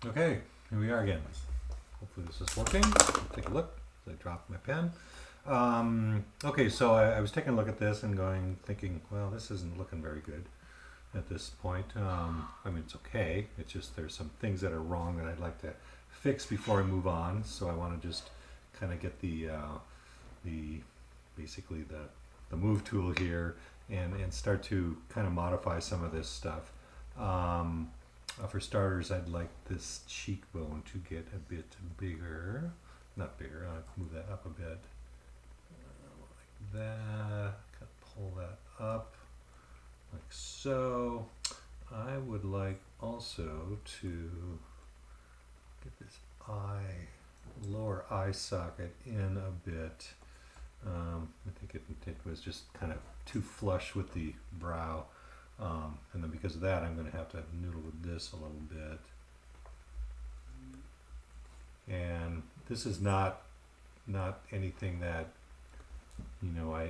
Okay, here we are again. Hopefully this is working. Let's take a look. I dropped my pen. Okay, so I was taking a look at this and thinking, well, this isn't looking very good at this point. I mean, it's okay. It's just there's some things that are wrong that I'd like to fix before I move on. So I want to just kind of get the basically the move tool here and start to kind of modify some of this stuff. For starters, I'd like this cheekbone to get a bit bigger. Not bigger, I'll move that up a bit. Like that, pull that up, like so. I would like also to get this lower eye socket in a bit. I think it was just kind of too flush with the brow. And then because of that, I'm going to have to noodle with this a little bit. And this is not anything that, you know, I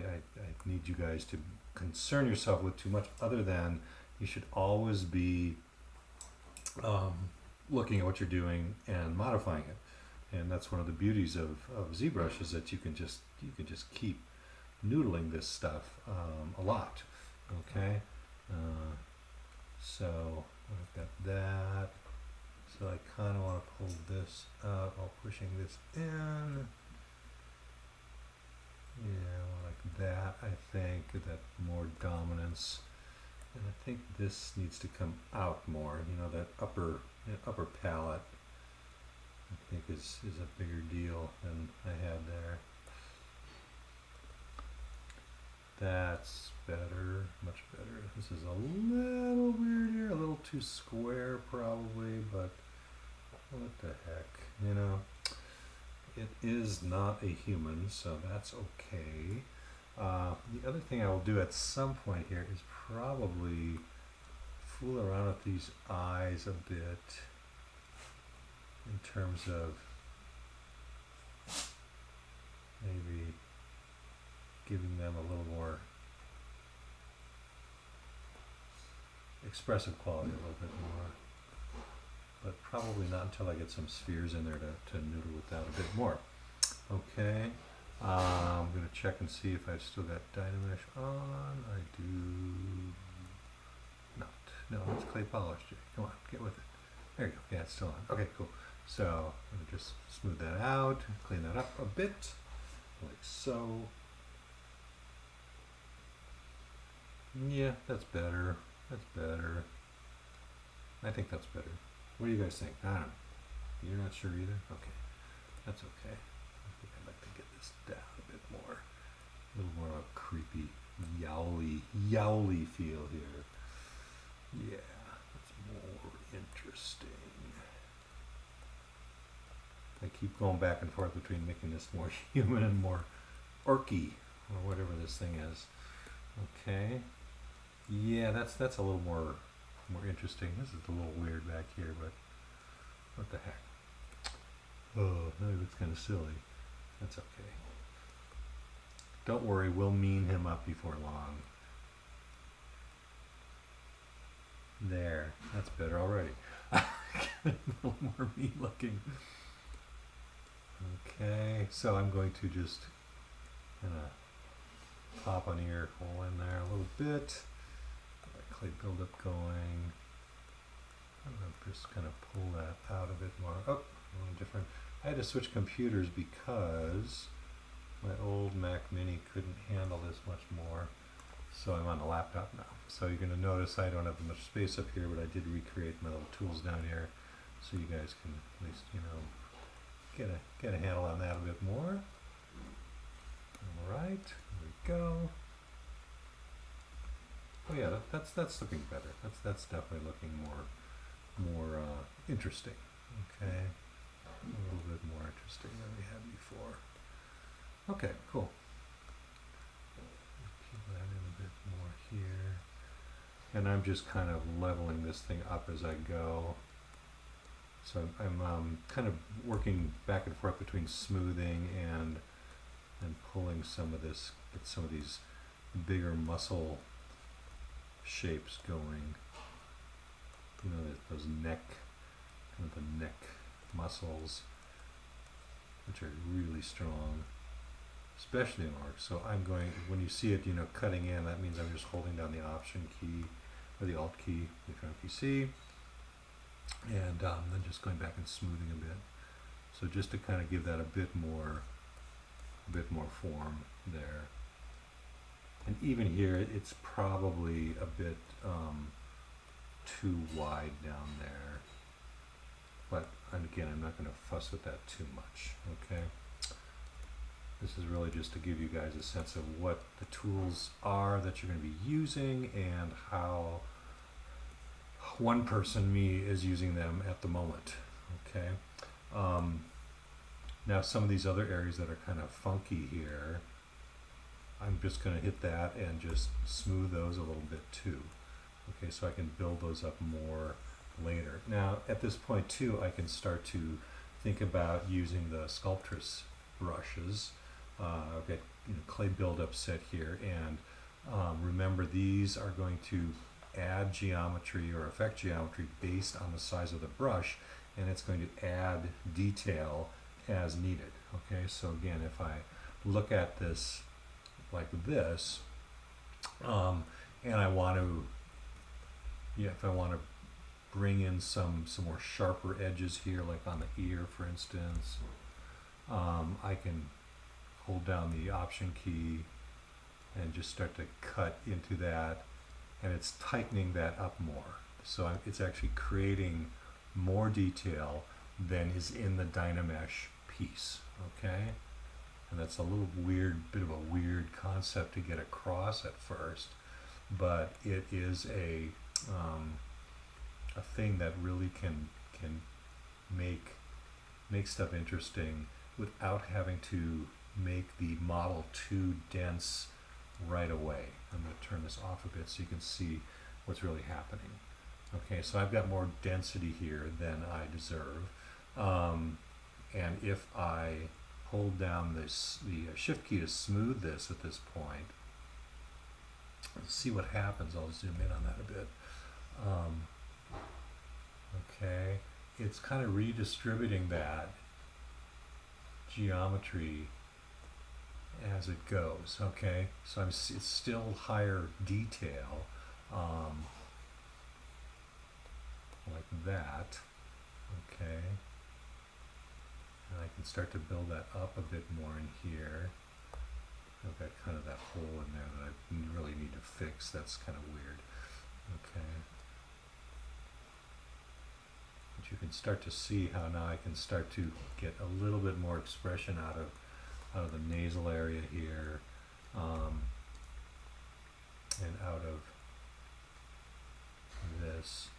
need you guys to concern yourself with too much, other than you should always be looking at what you're doing and modifying it. And that's one of the beauties of ZBrush, is that you can just keep noodling this stuff a lot. Okay. So I've got that. So I kind of want to pull this out while pushing this in. Yeah, like that. I think that more dominance, and I think this needs to come out more. You know, that upper palette, I think is a bigger deal than I had there. That's better, much better. This is a little weird here, a little too square probably, but what the heck, you know. It is not a human, so that's okay. The other thing I will do at some point here is probably fool around with these eyes a bit in terms of maybe giving them a little more expressive quality, a little bit more. But probably not until I get some spheres in there to noodle with that a bit more. Okay, I'm going to check and see if I've still got Dynamesh on. I do not. No, it's clay polish. Come on, get with it. There you go. Yeah, it's still on. Okay, cool. So I'm going to just smooth that out, clean that up a bit, like so. Yeah, that's better. That's better. I think that's better. What do you guys think? I don't know. You're not sure either? Okay. That's okay. I think I'd like to get this down a bit more. A little more of a creepy, yowly feel here. Yeah, that's more interesting. I keep going back and forth between making this more human and more orky, or whatever this thing is. Okay. Yeah, that's a little more interesting. This is a little weird back here, but what the heck? Oh, that looks kind of silly. That's okay. Don't worry, we'll mean him up before long. There, that's better already. A little more mean looking. Okay, so I'm going to just kind of pop an ear hole in there a little bit. Clay buildup going. I'm going to just kind of pull that out a bit more. Oh, a little different. I had to switch computers because my old Mac Mini couldn't handle this much more. So I'm on a laptop now. So you're going to notice I don't have much space up here, but I did recreate my little tools down here, so you guys can at least, you know, get a handle on that a bit more. All right, here we go. Oh yeah, that's looking better. That's definitely looking more interesting. Okay, a little bit more interesting than we had before. Okay, cool. Peel that in a bit more here, and I'm just kind of leveling this thing up as I go. So I'm kind of working back and forth between smoothing and pulling some of this, get some of these bigger muscle shapes going. You know, those neck kind of the neck muscles, which are really strong, especially in Orc. So I'm going, when you see it, you know, cutting in, that means I'm just holding down the Option key or the Alt key, the Control key C, and then just going back and smoothing a bit. So just to kind of give that a bit more form there. And even here, it's probably a bit too wide down there. But again, I'm not going to fuss with that too much, okay? This is really just to give you guys a sense of what the tools are that you're going to be using and how one person, me, is using them at the moment, okay? Now some of these other areas that are kind of funky here, I'm just going to hit that and just smooth those a little bit too. Okay, so I can build those up more later. Now at this point too, I can start to think about using the Sculptress brushes. I've got, you know, clay buildup set here, and remember, these are going to add geometry or affect geometry based on the size of the brush, and it's going to add detail as needed. Okay, so again, if I look at this like this, and I want to, if I want to bring in some more sharper edges here, like on the ear, for instance, I can hold down the Option key and just start to cut into that, and it's tightening that up more. So it's actually creating more detail than is in the Dynamesh piece, okay? And that's a little weird, bit of a weird concept to get across at first, but it is a thing that really can make stuff interesting without having to make the model too dense right away. I'm going to turn this off a bit so you can see what's really happening. Okay, so I've got more density here than I deserve, and if I hold down the Shift key to smooth this at this point, let's see what happens. I'll zoom in on that a bit. Okay, it's kind of redistributing that geometry as it goes. Okay, so it's still higher detail, like that. Okay, and I can start to build that up a bit more in here. I've got kind of that hole in there that I really need to fix. That's kind of weird. Okay, but you can start to see how now I can start to get a little bit more expression out of the nasal area here, and out of this.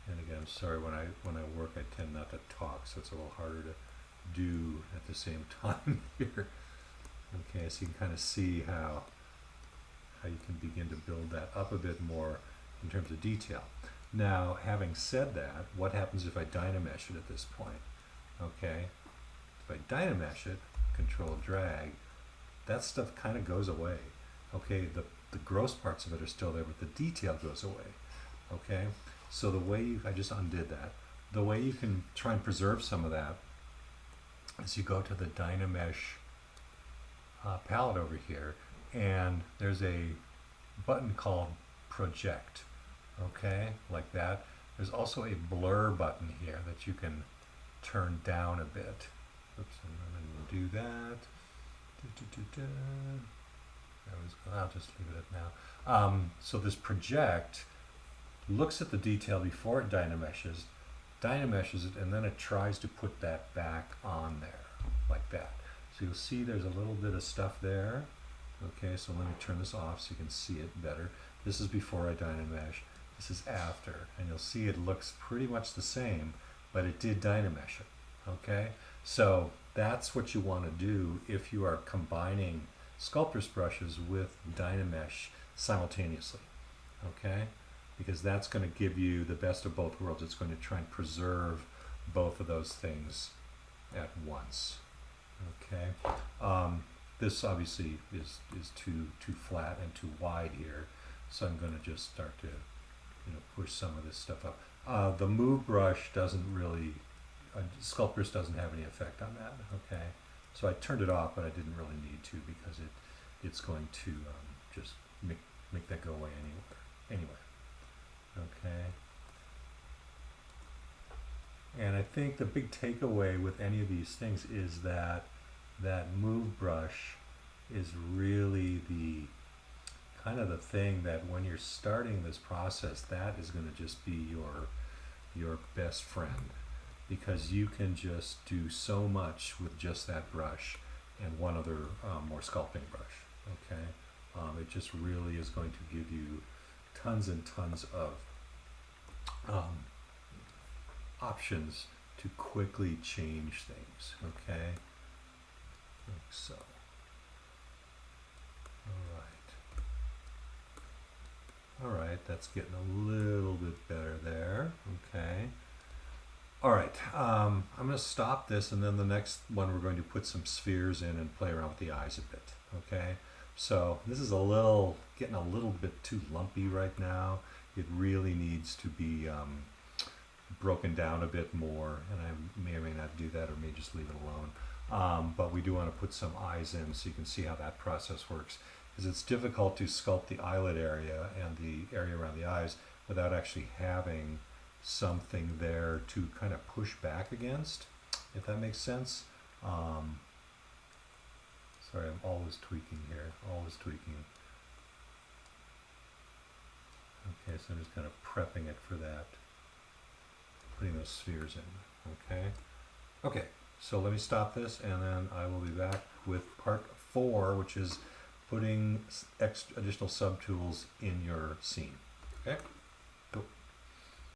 And again, I'm sorry, when I work, I tend not to talk, so it's a little harder to do at the same time here. Okay, so you can kind of see how you can begin to build that up a bit more in terms of detail. Now, having said that, what happens if I Dynamesh it at this point? Okay, if I Dynamesh it, Control drag, that stuff kind of goes away. Okay, the gross parts of it are still there, but the detail goes away. Okay, so the way I just undid that. The way you can try and preserve some of that is you go to the Dynamesh palette over here, and there's a button called Project. Okay, like that. There's also a blur button here that you can turn down a bit. Oops, I'm going to do that. I'll just leave it at now. So this project looks at the detail before it Dynameshes it, and then it tries to put that back on there, like that. So you'll see there's a little bit of stuff there. Okay, so let me turn this off so you can see it better. This is before I Dynamesh. This is after, and you'll see it looks pretty much the same, but it did Dynamesh it. Okay, so that's what you want to do if you are combining Sculptress brushes with Dynamesh simultaneously. Okay, because that's going to give you the best of both worlds. It's going to try and preserve both of those things at once. Okay, this obviously is too flat and too wide here, so I'm going to just start to push some of this stuff up. The move brush doesn't really, Sculptris doesn't have any effect on that, okay? So I turned it off, but I didn't really need to because it's going to just make that go away anyway. Okay. And I think the big takeaway with any of these things is that that move brush is really the kind of the thing that when you're starting this process, that is going to just be your best friend, because you can just do so much with just that brush and one other more sculpting brush. Okay, it just really is going to give you tons and tons of options to quickly change things. Okay, like so. All right, that's getting a little bit better there. Okay. All right, I'm going to stop this, and then the next one we're going to put some spheres in and play around with the eyes a bit. Okay, so this is getting a little bit too lumpy right now. It really needs to be broken down a bit more, and I may or may not do that, or may just leave it alone. But we do want to put some eyes in so you can see how that process works, because it's difficult to sculpt the eyelid area and the area around the eyes without actually having something there to kind of push back against, if that makes sense. Sorry, I'm always tweaking here, always tweaking. Okay, so I'm just kind of prepping it for that, putting those spheres in. Okay, so let me stop this, and then I will be back with part 4, which is putting additional subtools in your scene. Okay.